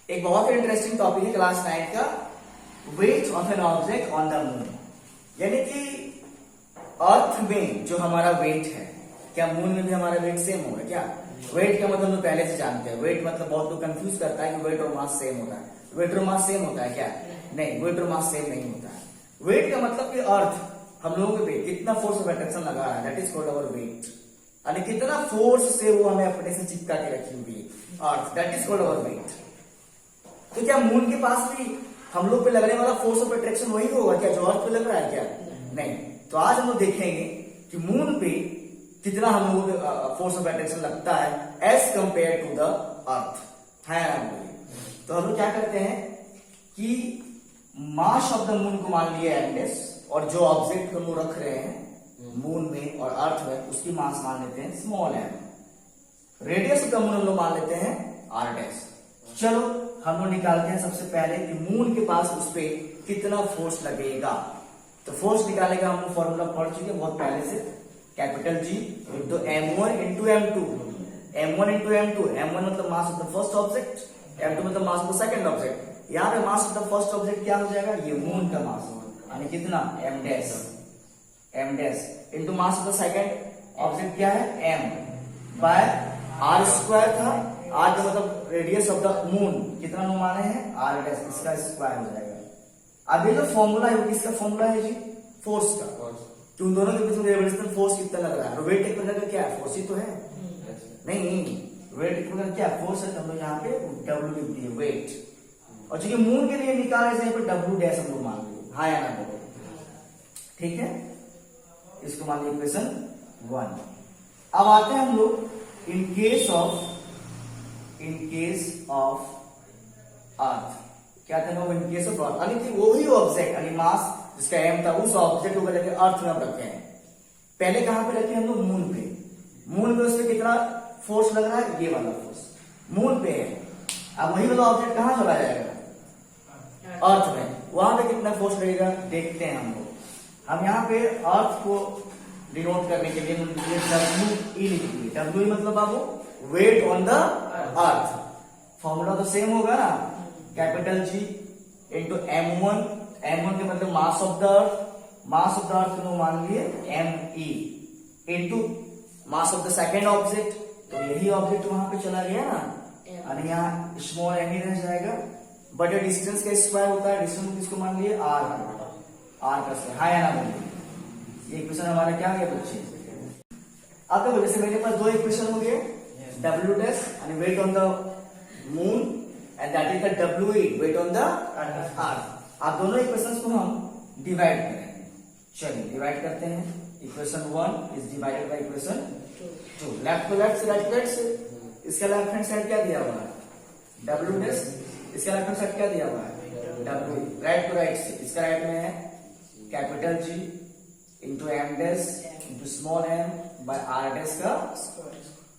एक बहुत ही interesting topic है क्लास 9 का, weight of an object on the moon. यानी कि अर्थ में जो हमारा वेट है, क्या मून में भी हमारा वेट सेम होगा क्या? वेट का मतलब हम पहले से जानते हैं। वेट मतलब बहुत लोग कंफ्यूज करता है कि वेट और मास सेम होता है। वेट और मास सेम होता है क्या? नहीं, वेट और मास सेम नहीं होता है। वेट का मतलब कि अर्थ हम लोगों पे कितना फोर्स ऑफ अट्रैक्शन लगा रहा है, that is called our weight. यानी कितना फोर्स से वो हमें अपने से चिपका के रखी हुई है earth, that is called our weight. तो क्या मून के पास भी हम लोग पे लगने वाला फोर्स ऑफ अट्रैक्शन वही होगा क्या जो अर्थ पे लग रहा है क्या? नहीं। तो आज हम लोग देखेंगे कि मून पे कितना हम लोगों को फोर्स ऑफ अट्रैक्शन लगता है as compared to the earth है ना। तो हम लोग क्या करते हैं कि मास ऑफ द मून को मान लिया एमएस, और जो ऑब्जेक्ट हम लोग रख रहे हैं मून में और अर्थ में उसकी मास मान लेते हैं small M. Radius of the moon हम लोग मान लेते हैं आर डैश। चलो हम लोग निकालते हैं सबसे पहले कि मून के पास उस पर कितना फोर्स लगेगा। तो फोर्स निकालेगा हम लोग फॉर्मूला पढ़ चुके हैं बहुत पहले से, capital G into m1 into m2। m1 into m2, m1 मतलब mass of the first object, m2 मतलब mass of the second object. यहाँ पे मास ऑफ द फर्स्ट ऑब्जेक्ट क्या हो जाएगा? ये मून का मास यानी कितना m dash into mass of the second object क्या है m बाय r स्क्वायर था। आर का मतलब रेडियस ऑफ द मून, कितना हम माने हैं आर डैश, इसका स्क्वायर हो जाएगा। अब ये जो फॉर्मूला है वो किसका फॉर्मूला है जी? फोर्स का। तो उन दोनों के बीच में ग्रेविटेशनल फोर्स कितना लग रहा है? वेट एक प्रकार का क्या है? फोर्स ही तो है। नहीं, वेट एक प्रकार क्या फोर्स है, हम लोग यहाँ पे डब्ल्यू लिख दिए वेट। और चूंकि मून के लिए निकाले यहाँ पे डब्ल्यू डैश हम लोग मान लिए, हाँ या ना बोलो, ठीक है। इसको मान लिया इक्वेशन 1। अब आते हैं हम लोग इन केस ऑफ अर्थ, क्या था इन केस ऑफ अर्थ, यानी कि वही ऑब्जेक्ट यानी मास जिसका एम था उस ऑब्जेक्ट को लेकर अर्थ में हम रखे हैं। पहले कहां पे रखे हम लोग? मून पे। मून पे उस पर कितना फोर्स लग रहा है? ये वाला फोर्स मून पे है। अब वही वाला ऑब्जेक्ट कहां चला जाएगा? अर्थ में। वहां पे कितना फोर्स लगेगा देखते हैं हम लोग। हम यहाँ पे अर्थ को डिनोट करने के लिए डब्ल्यू ई लिख दिए। डब्ल्यू मतलब बाबू weight on the earth. Formula तो सेम होगा ना, capital G into m1। m1 के मतलब mass of the earth, mass of the earth को मान लिए me into mass of the second object. तो यही ऑब्जेक्ट वहां पे चला गया ना, यानी यहाँ स्मॉल एम ही रह जाएगा। बट ये डिस्टेंस का स्क्वायर होता है, डिस्टेंस किसको मान लिए आर का स्क्वायर, हाँ या ना बोलिए। ये इक्वेशन हमारा क्या हो गया बच्चे? अब देखो जैसे मेरे पास दो इक्वेशन हो गए, डब्ल्यू डैश यानी weight on the moon and that is the W E weight on the earth. आप दोनों इक्वेशंस को हम डिवाइड करेंगे। चलिए डिवाइड करते हैं। Equation 1 is divided by equation 2। Left to left से राइट टू राइट से, इसका लेफ्ट हैंड साइड क्या दिया हुआ है? W dash. इसका लेफ्ट हैंड साइड क्या दिया हुआ है? डब्ल्यू। राइट टू राइट से, इसका राइट में है capital G into M dash into small M by R dash का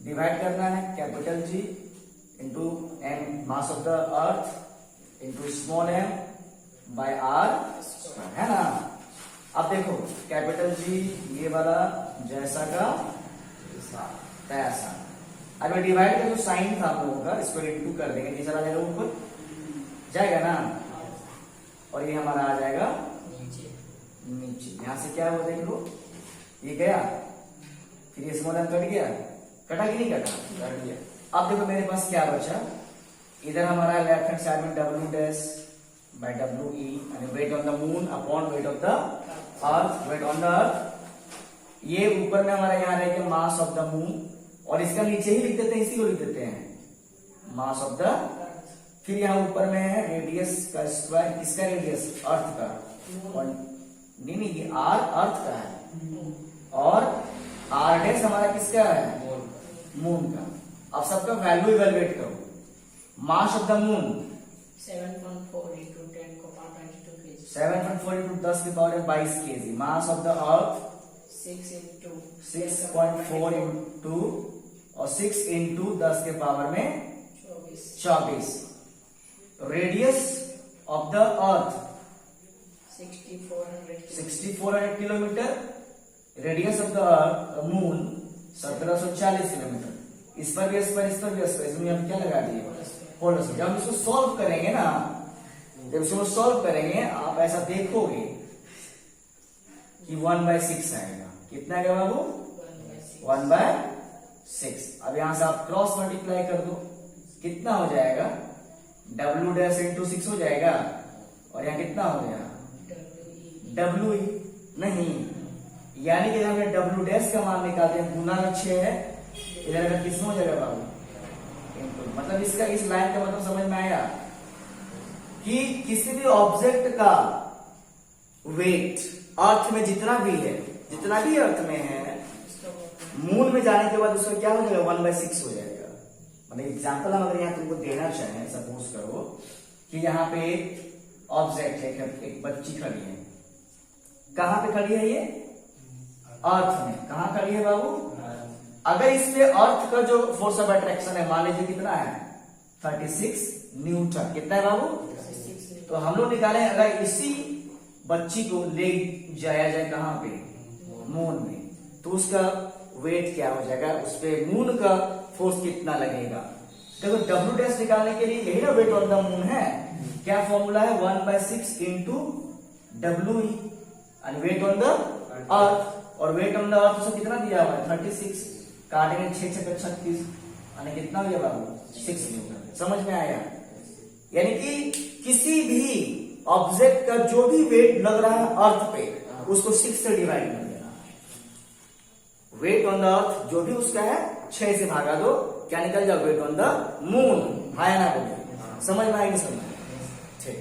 डिवाइड करना है। Capital G into M mass of the earth into small M by R, है ना। अब देखो कैपिटल जी ये वाला जैसा का तैसा। अब डिवाइड का जो साइन था हम लोगों का, इसको इंटू कर देंगे, नीचे आ जाएगा ऊपर जाएगा ना, और ये हमारा आ जाएगा नीचे। यहां से क्या हुआ देख लो, ये गया, फिर ये स्मॉल एम कट गया, कटा कि नहीं कटा? कट गया। अब देखो मेरे पास क्या बचा, इधर हमारा लेफ्ट हैंड साइड में W dash by W E यानी weight on the moon upon weight of the earth, weight on the earth. ये ऊपर में हमारा यहाँ रहेगा मास ऑफ द मून, और इसका नीचे ही लिख देते हैं, इसी को लिख देते हैं मास ऑफ द। फिर यहाँ ऊपर में है रेडियस का स्क्वायर, किसका रेडियस? अर्थ का। और नहीं ये आर अर्थ का है, और आर डैश हमारा किसका है? मून का। अब सबका वैल्यू इवेलुएट करो। मास ऑफ द मून 7.4 into 10 को पावर 22 kg। 7.4 into 10 की power 22 kg। Mass of the earth 6.4 into और 6 into 10 के पावर में 24। Radius of the earth 6400 kilometre. Radius of the moon 1740 kilometre. इस पर भी इस पर, इस पर भी इस पर, इसमें हम क्या लगा दिए होल्ड जब हम इसको सॉल्व करेंगे ना, जब इसको सॉल्व करेंगे आप ऐसा देखोगे कि 1/6 आएगा। कितना आएगा बाबू? 1/6। अब यहां से आप क्रॉस मल्टीप्लाई कर दो, कितना हो जाएगा? W डैश इंटू 6 हो जाएगा, और यहाँ कितना हो गया? W नहीं, यानी कि हमने W डैश का मान निकालते हैं, गुना में 6 है, इधर का किसमें हो जाएगा बाबू? मतलब इसका इस लाइन का मतलब समझ में आया कि किसी भी ऑब्जेक्ट का वेट अर्थ में जितना भी है, जितना भी अर्थ में है, मून में जाने के बाद उसका क्या हो जाएगा? 1/6 हो जाएगा। मतलब एग्जाम्पल हम अगर यहाँ तुमको देना चाहें, सपोज करो कि यहाँ पे एक ऑब्जेक्ट है, एक बच्ची खड़ी है। कहां पे खड़ी है ये? अर्थ में। कहां खड़ी है बाबू? अगर इस पे अर्थ का जो फोर्स ऑफ अट्रैक्शन है, मान लीजिए कितना है? 36 न्यूटन। कितना है बाबू? तो हम लोग निकाले अगर इसी बच्ची को ले जाया जाए कहां पे? मून में, तो उसका वेट क्या हो जाएगा? उस पे मून का फोर्स कितना लगेगा? देखो W डैश निकालने के लिए यही ना वेट ऑन द मून है। क्या फॉर्मूला है? 1/6 into WE, and weight on the earth, और वेट ऑन द अर्थ से कितना दिया हुआ है? 36, काटेंगे 6 6 36, यानी कितना हो गया बाबू? 6 न्यूटन। समझ में आया? यानी कि किसी भी ऑब्जेक्ट का जो भी वेट लग रहा है अर्थ पे, उसको 6 से डिवाइड कर देना। वेट ऑन द अर्थ जो भी उसका है 6 से भागा दो, क्या निकल जाओ? Weight on the moon. आया ना बोले? समझ में आएगी? समझ ठीक।